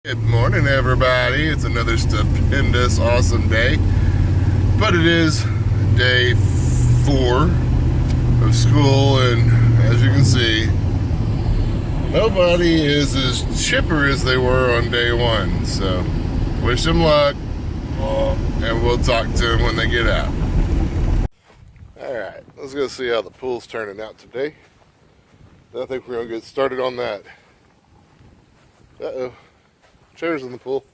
Good morning, everybody. It's another stupendous, awesome day. But it is day 4 of school, and as you can see, nobody is as chipper as they were on day 1. So, wish them luck, and we'll talk to them when they get out. Alright, let's go see how the pool's turning out today. I think we're going to get started on that. Uh-oh. Chairs in the pool.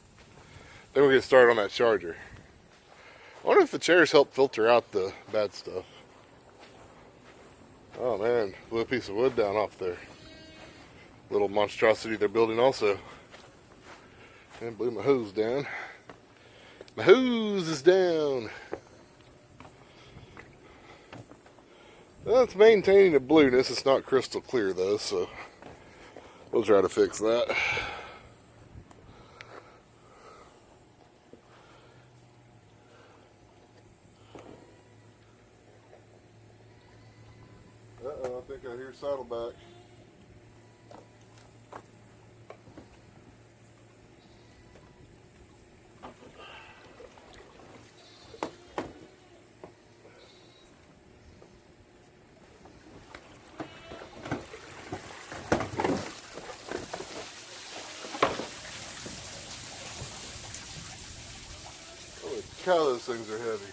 Then we'll get started on that charger. I wonder if the chairs help filter out the bad stuff. Oh man, blew a piece of wood down off their little monstrosity they're building also. And blew my hose down. My hose is down. Well, it's maintaining the blueness. It's not crystal clear though, so we'll try to fix that. Uh-oh, I think I hear Saddleback. Holy cow, those things are heavy.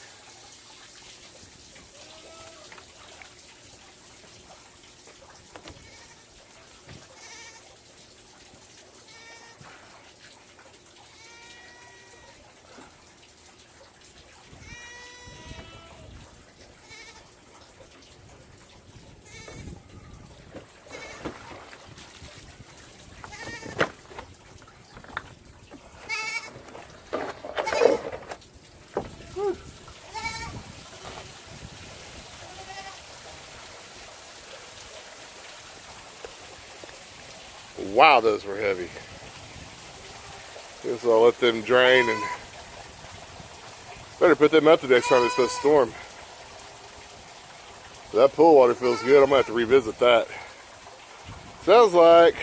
Wow, those were heavy. Guess I'll let them drain and better put them out the next time it's supposed to storm. That pool water feels good. I'm gonna have to revisit that. Sounds like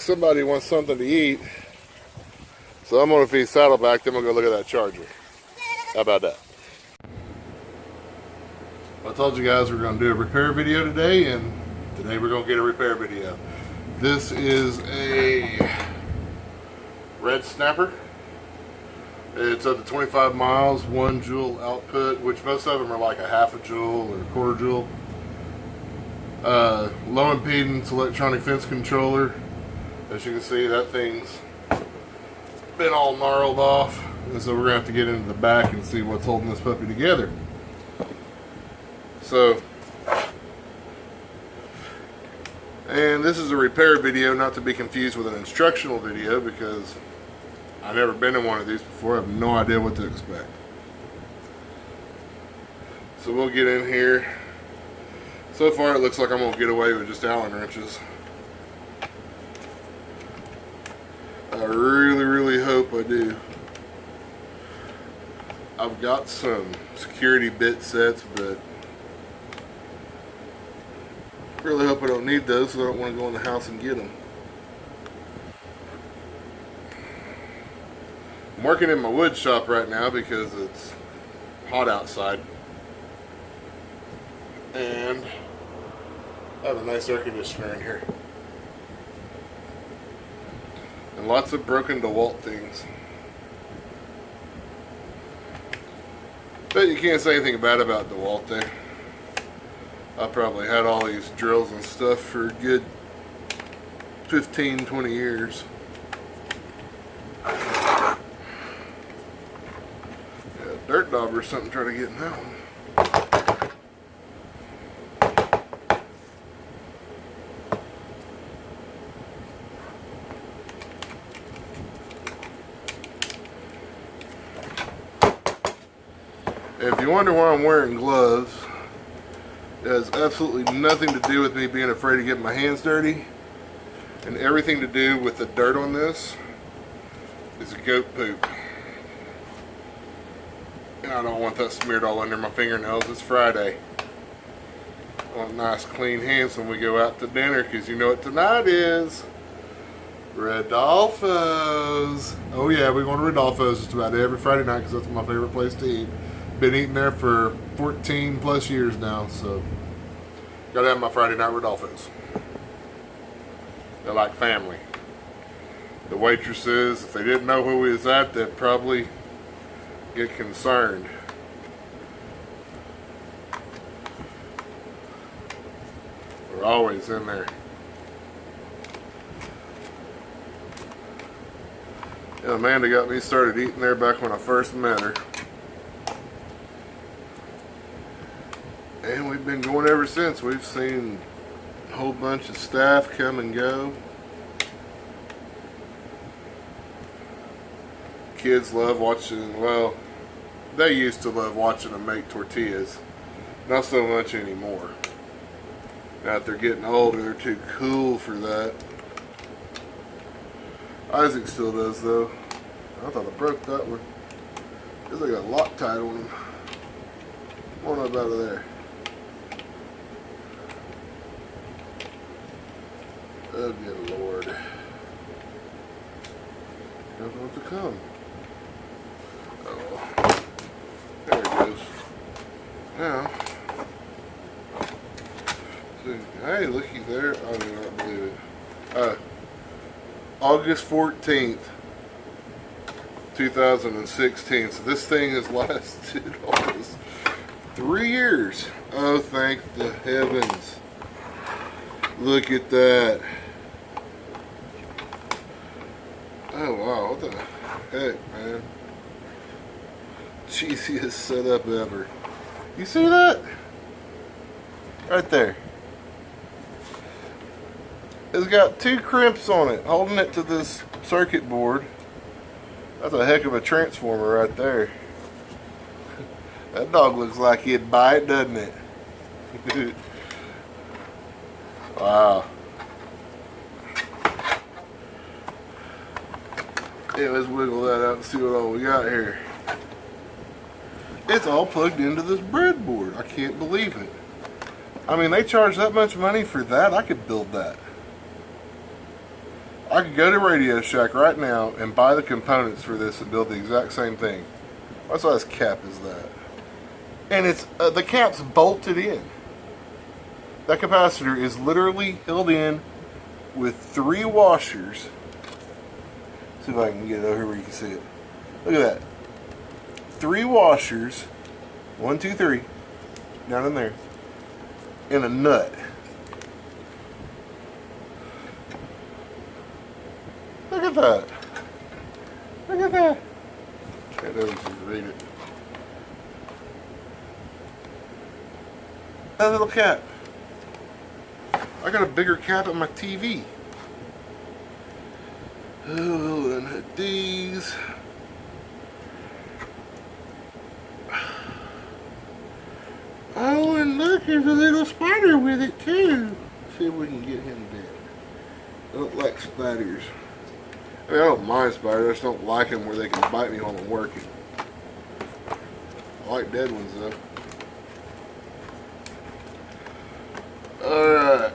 somebody wants something to eat. So I'm gonna feed Saddleback, then we'll go look at that charger. How about that? I told you guys we're gonna do a repair video today, and today we're gonna get a repair video. This is a red snapper. It's up to 25 miles, 1 joule output, which most of them are like a half a joule or a quarter joule. Low impedance electronic fence controller. As you can see, that thing's been all gnarled off, and so we're gonna have to get into the back and see what's holding this puppy together. So, and this is a repair video, not to be confused with an instructional video, because I've never been in one of these before. I have no idea what to expect. So we'll get in here. So far it looks like I'm going to get away with just Allen wrenches. I really hope I do. I've got some security bit sets, but really hope I don't need those, so I don't want to go in the house and get them. I'm working in my wood shop right now because it's hot outside. And I have a nice air conditioner in here. And lots of broken DeWalt things. But you can't say anything bad about DeWalt there. I probably had all these drills and stuff for a good 15, 20 years. Yeah, dirt dauber or something trying to get in that one. If you wonder why I'm wearing gloves, it has absolutely nothing to do with me being afraid of getting my hands dirty, and everything to do with the dirt on this is goat poop. And I don't want that smeared all under my fingernails. It's Friday. I want nice clean hands when we go out to dinner, because you know what tonight is. Rodolfo's. Oh yeah, we go to Rodolfo's just about every Friday night because that's my favorite place to eat. Been eating there for 14 plus years now, so gotta have my Friday night Rodolfo's. They're like family. The waitresses, if they didn't know who we was at, they'd probably get concerned. We're always in there. Yeah, Amanda got me started eating there back when I first met her. And we've been going ever since. We've seen a whole bunch of staff come and go. Kids love watching, well, they used to love watching them make tortillas. Not so much anymore. Now that they're getting older, they're too cool for that. Isaac still does though. I thought I broke that one. Because I got Loctite on them. Come on up out of there. Oh good Lord. Doesn't want to come. Oh. There it goes. Now. Hey, looky there. I do not believe it. August 14th, 2016. So this thing has lasted almost 3 years. Oh, thank the heavens. Look at that. Oh, wow. What the heck, man? Cheesiest setup ever. You see that? Right there. It's got 2 crimps on it, holding it to this circuit board. That's a heck of a transformer right there. That dog looks like he'd bite, doesn't it? Wow. Yeah, let's wiggle that out and see what all we got here. It's all plugged into this breadboard. I can't believe it. I mean, they charge that much money for that. I could build that. I could go to Radio Shack right now and buy the components for this and build the exact same thing. What size cap is that? And it's the cap's bolted in. That capacitor is literally held in with 3 washers. See if I can get it over here where you can see it. Look at that. 3 washers. 1, 2, 3. Down in there. And a nut. Look at that. Look at that. Can't ever read it. That little cap. I got a bigger cap on my TV. Oh, and these. Oh, and look, there's a little spider with it too. See if we can get him dead. I don't like spiders. I mean, I don't mind spiders, I just don't like them where they can bite me while I'm working. I like dead ones though. Alright.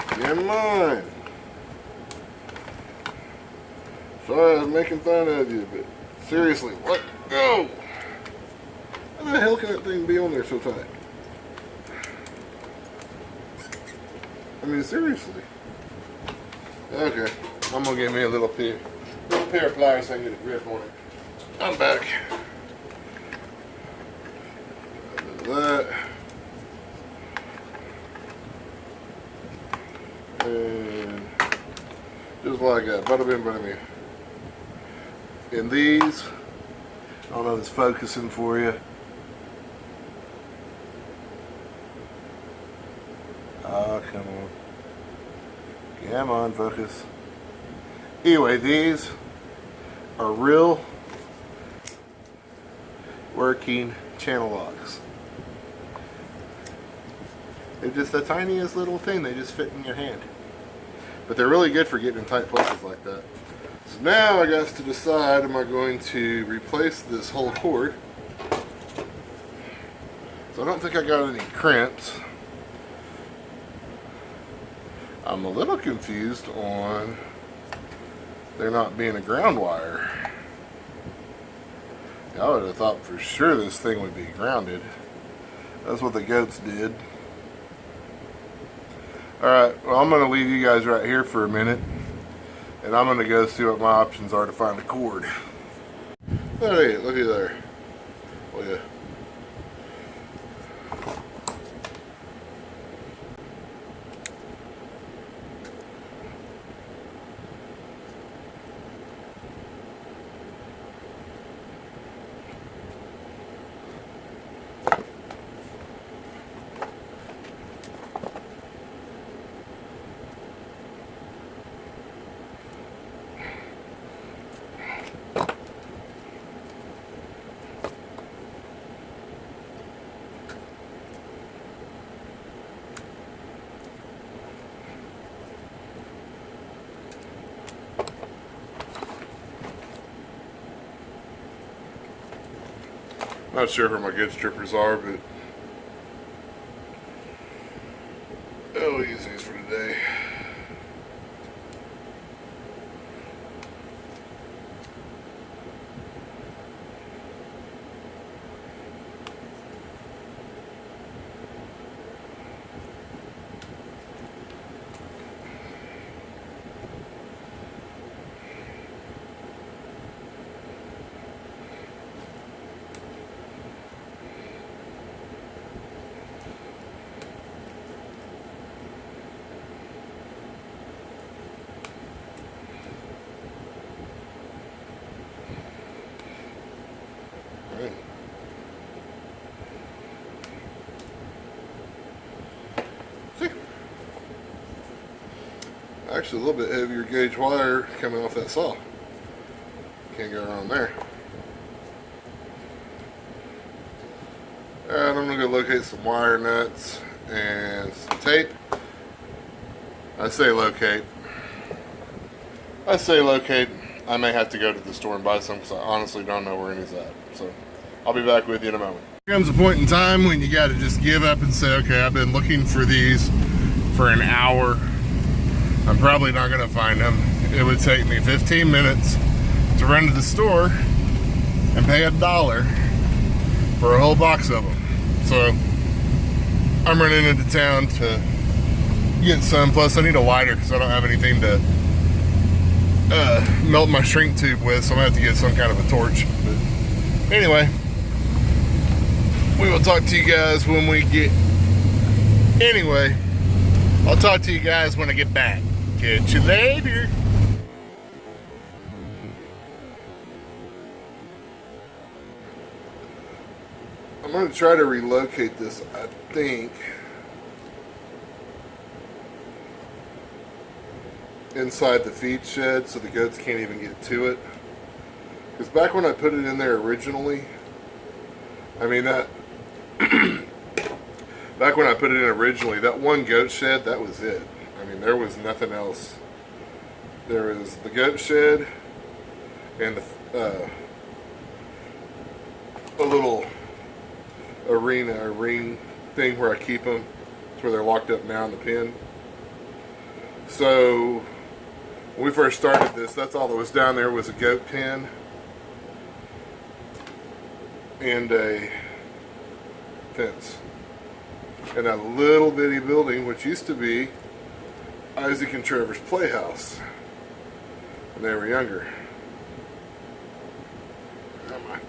Come on. Sorry I was making fun of you, but seriously, let go! How the hell can that thing be on there so tight? I mean, seriously. Okay, I'm gonna get me a little pair of pliers so I can get a grip on it. I'm back. That. And just like that, bada bing, bada bing. And these, I don't know if it's focusing for you. Oh, come on. Come on, focus. Anyway, these are real working channel locks. They're just the tiniest little thing, they just fit in your hand. But they're really good for getting in tight places like that. So now I got to decide, am I going to replace this whole cord? So I don't think I got any crimps. I'm a little confused on there not being a ground wire. I would have thought for sure this thing would be grounded. That's what the goats did. Alright, well I'm going to leave you guys right here for a minute. And I'm going to go see what my options are to find a cord. Hey, looky there. Oh yeah. Not sure where my good strippers are, but I'll use these for today. Actually, a little bit heavier gauge wire coming off that saw. Can't go around there. Alright, I'm going to go locate some wire nuts and some tape. I say locate. I may have to go to the store and buy some because I honestly don't know where any's at. So, I'll be back with you in a moment. There comes a point in time when you got to just give up and say, okay, I've been looking for these for an hour. I'm probably not going to find them. It would take me 15 minutes to run to the store and pay $1 for a whole box of them. So I'm running into town to get some. Plus I need a lighter because I don't have anything to melt my shrink tube with, so I'm going to have to get some kind of a torch. But anyway, we will talk to you guys when we get... Anyway, I'll talk to you guys when I get back. Catch you later. I'm going to try to relocate this, I think, inside the feed shed so the goats can't even get to it. Because back when I put it in there originally, I mean that... Back when I put it in originally, that one goat shed, that was it. I mean, there was nothing else. There was the goat shed and a little ring thing where I keep them. It's where they're locked up now in the pen. So when we first started this, that's all that was down there was a goat pen and a fence. And that little bitty building, which used to be Isaac and Trevor's playhouse when they were younger. Come on.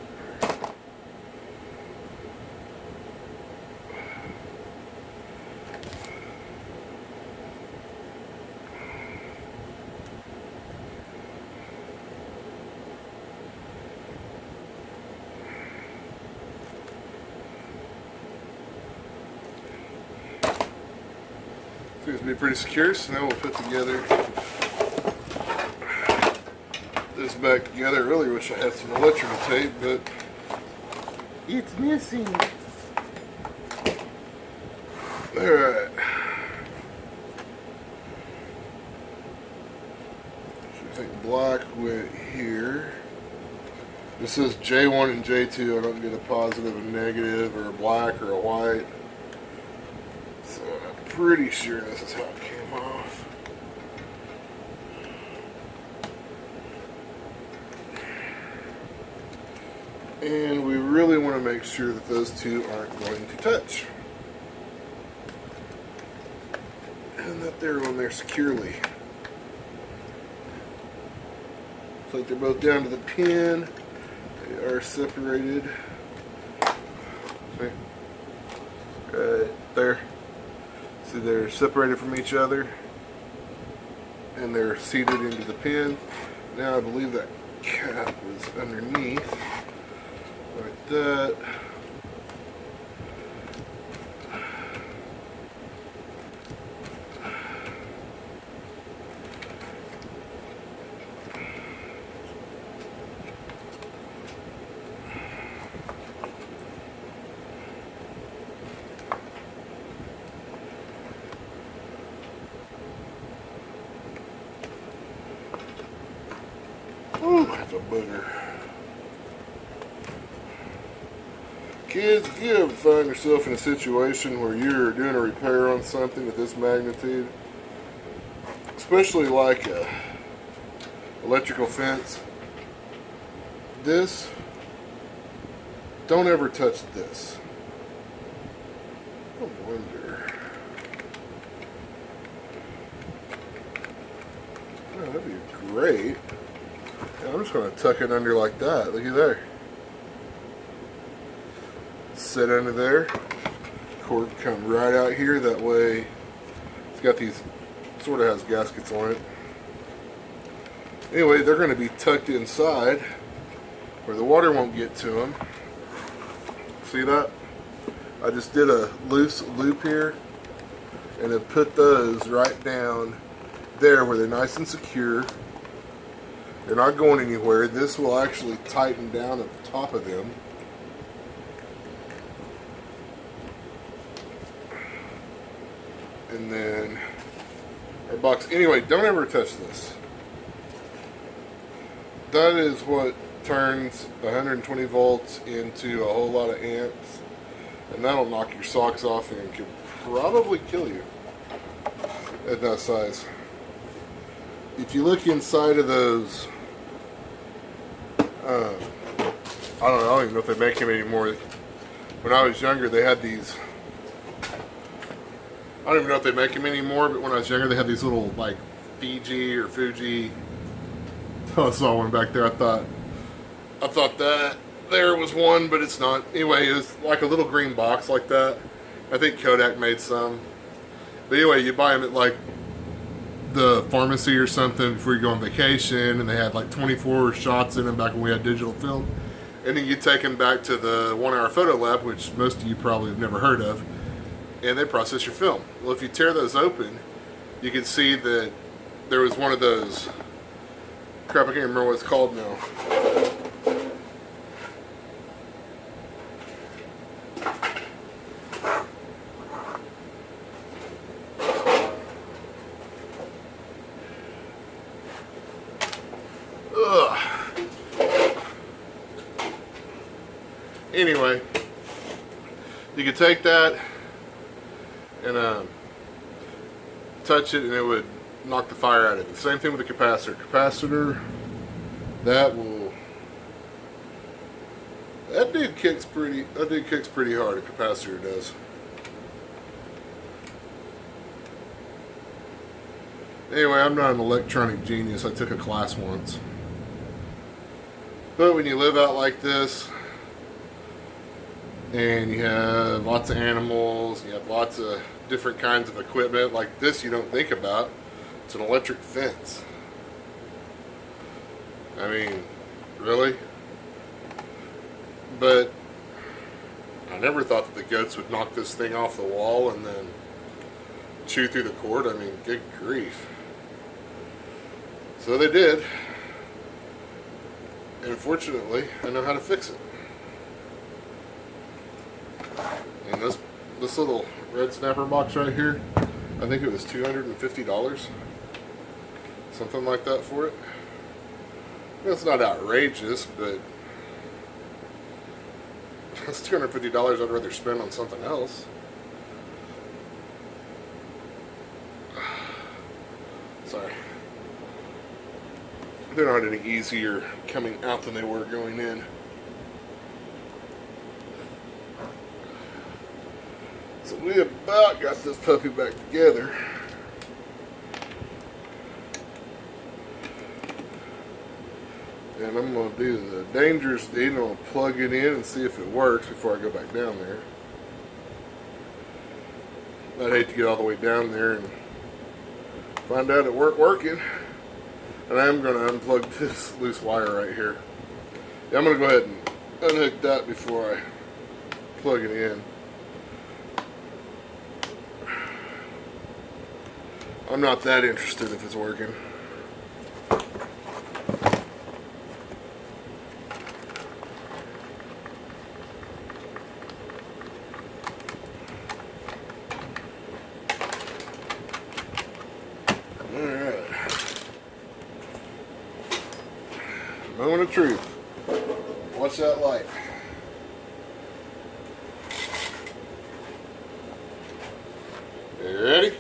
Seems to be pretty secure, so now we'll put together this back together. I really wish I had some electrical tape, but it's missing. Alright. So I think black went here. This says J1 and J2. I don't get a positive, a negative, or a black, or a white. So I pretty sure this is how it came off. And we really want to make sure that those two aren't going to touch. And that they're on there securely. Looks like they're both down to the pin. They are separated. See? Right there. See, they're separated from each other. And they're seated into the pin. Now I believe that cap was underneath. Like that. Ooh, that's a booger. Kids, if you ever find yourself in a situation where you're doing a repair on something of this magnitude, especially like a electrical fence, don't ever touch this. I wonder. Oh, that'd be great. Yeah, I'm just going to tuck it under like that. Look at there. Sit under there. Cord come right out here. That way, it's got these, sort of has gaskets on it. Anyway, they're going to be tucked inside where the water won't get to them. See that? I just did a loose loop here and then put those right down there where they're nice and secure. They're not going anywhere. This will actually tighten down at the top of them. And then our box. Anyway, don't ever touch this. That is what turns 120 volts into a whole lot of amps. And that'll knock your socks off and could probably kill you at that size. If you look inside of those, I don't even know if they make them anymore. When I was younger, they had these. I don't even know if they make them anymore, but when I was younger, they had these little, like, Fiji or Fuji. I saw one back there. I thought that there was one, but it's not. Anyway, it was like a little green box like that. I think Kodak made some. But anyway, you buy them at, like, the pharmacy or something before you go on vacation, and they had, like, 24 shots in them back when we had digital film. And then you take them back to the 1 Hour Photo Lab, which most of you probably have never heard of, and they process your film. Well, if you tear those open, you can see that there was one of those, crap, I can't remember what it's called now. Ugh. Anyway, you could take that and touch it and it would knock the fire out of it. Same thing with the capacitor. Capacitor, that dude kicks pretty hard, a capacitor does. Anyway, I'm not an electronic genius. I took a class once. But when you live out like this, and you have lots of animals, you have lots of different kinds of equipment like this you don't think about. It's an electric fence. I mean, really? But I never thought that the goats would knock this thing off the wall and then chew through the cord. I mean, good grief. So they did. And fortunately, I know how to fix it. And this little red snapper box right here, I think it was $250. Something like that for it. It's not outrageous, but that's $250 I'd rather spend on something else. they're not any easier coming out than they were going in. So we about got this puppy back together. And I'm going to do the dangerous deed, and I'm going to plug it in and see if it works before I go back down there. I'd hate to get all the way down there and find out it weren't working. And I am going to unplug this loose wire right here. Yeah, I'm going to go ahead and unhook that before I plug it in. I'm not that interested if it's working. Alright. Moment of truth. Watch that light. You ready?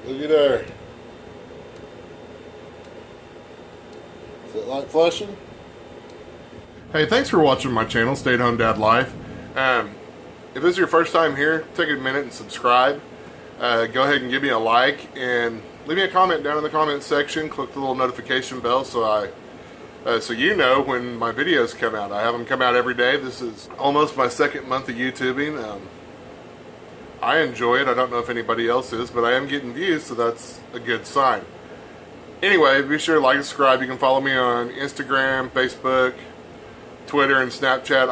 Look at there. Is that light flashing? Hey, thanks for watching my channel, Stay at Home Dad Life. If this is your first time here, take a minute and subscribe. Go ahead and give me a like and leave me a comment down in the comment section. Click the little notification bell so you know when my videos come out. I have them come out every day. This is almost my second month of YouTubing. I enjoy it. I don't know if anybody else is, but I am getting views, so that's a good sign. Anyway, be sure to like and subscribe. You can follow me on Instagram, Facebook, Twitter, and Snapchat.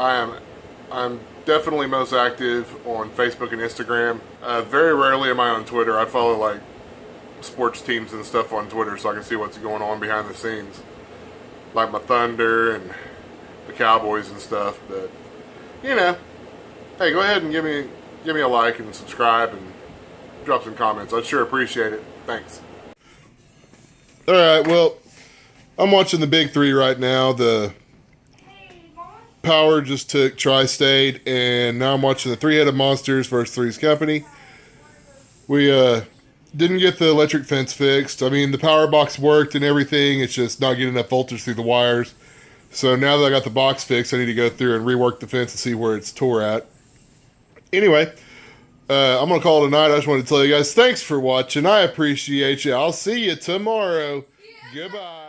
I'm definitely most active on Facebook and Instagram. Very rarely am I on Twitter. I follow like sports teams and stuff on Twitter so I can see what's going on behind the scenes, like my Thunder and the Cowboys and stuff. But you know, hey, go ahead and give me a like and subscribe and drop some comments. I'd sure appreciate it. Thanks. All right, well, I'm watching the Big Three right now. The Power just took Tri-State, and now I'm watching the Three-Headed Monsters versus Three's Company. We didn't get the electric fence fixed. I mean, the power box worked and everything. It's just not getting enough voltage through the wires. So now that I got the box fixed, I need to go through and rework the fence and see where it's tore at. Anyway, I'm going to call it a night. I just wanted to tell you guys, thanks for watching. I appreciate you. I'll see you tomorrow. Yeah. Goodbye.